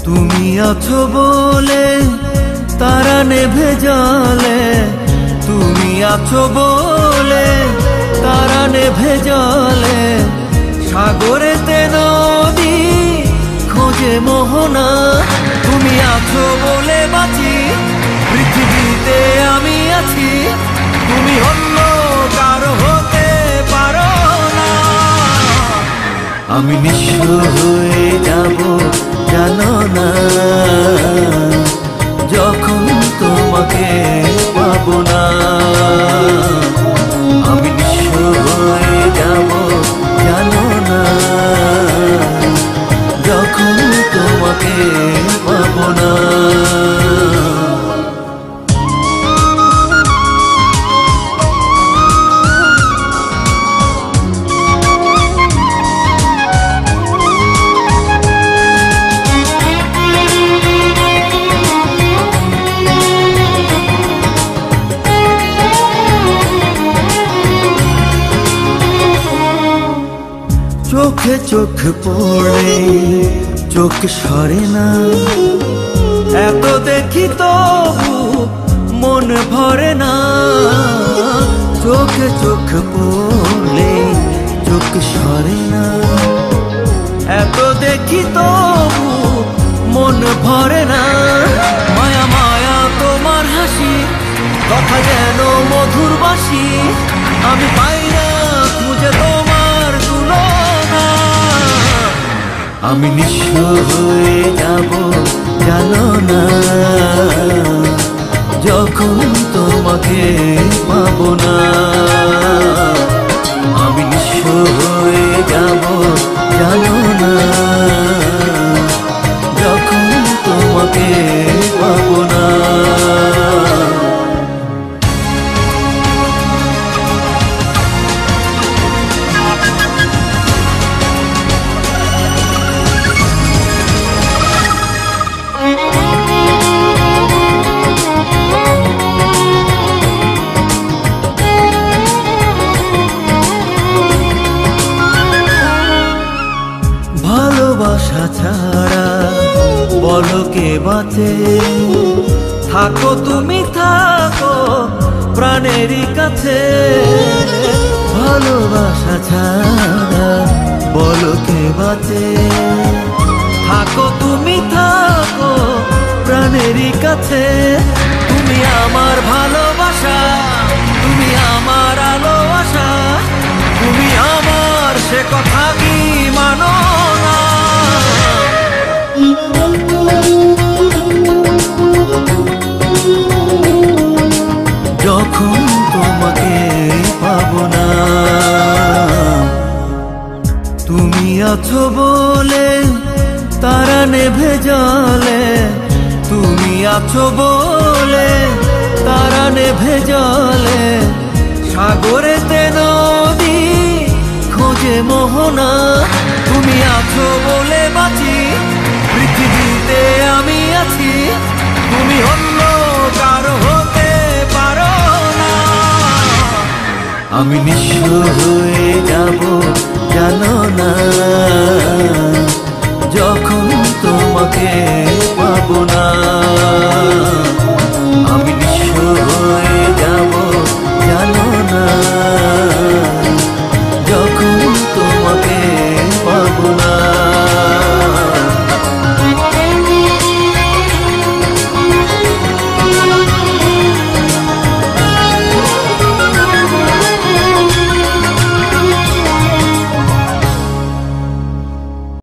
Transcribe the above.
তুমি আছো বলে তারা নেভে জলে, তুমি আছো বলে তারা নেভে জলে, সাগরেতে নদী খোঁজে মোহনা। তুমি আছো বলে বাঁচি, পৃথিবীতে আমি আছি, তুমি অন্য কারো হতে পারো না। আমি নিঃস্ব হয়ে যাব জানো না, যখন তোমাকে পাবো না। আমি নিঃস্ব হয়ে যাব জানো না, যখন তোমাকে পাবো না। চোখে চোখ পড়ে চোখ সরে না, এত দেখি তবু মন ভরে না। চোখে চোখ পড়লে চোখ সরে না, এত দেখি তবু মন ভরে না। মায়া মায়া তোমার হাসি, কথা যেন মধুর বাসি, আমি পাই না খুঁজে তোমার তুলনা। আমি নিঃস্ব হয়ে যাব জানো না, যখন তোমাকে পাবো না। আমি নিঃস্ব হয়ে যাব জানো না, যখন তোমাকে পাবো না। ভালোবাসা ছাড়া বলো কে বাঁচে, থাকো তুমি থাকো প্রাণেরই কাছে। ভালোবাসা ছাড়া বলো কে বাঁচে, থাকো তুমি থাকো প্রাণেরই কাছে। তুমি আমার ভালোবাসা, তুমি আমার আলো আশা, তুমি আমার সে কথা কি মানো না। যখন তোমাকে পাবো না, তুমি আছো বলে তারা নেভে জলে, তুমি আছো বলে তারা নেভে জলে, সাগরেতে নদী খোঁজে মোহনা। তুমি আছো বলে বাঁচি, পৃথিবীতে আমি আছি, তুমি অন্য কারো হতে পারো না। আমি নিঃস্ব হয়ে যাব জানো না, যখন তোমাকে পাবো না।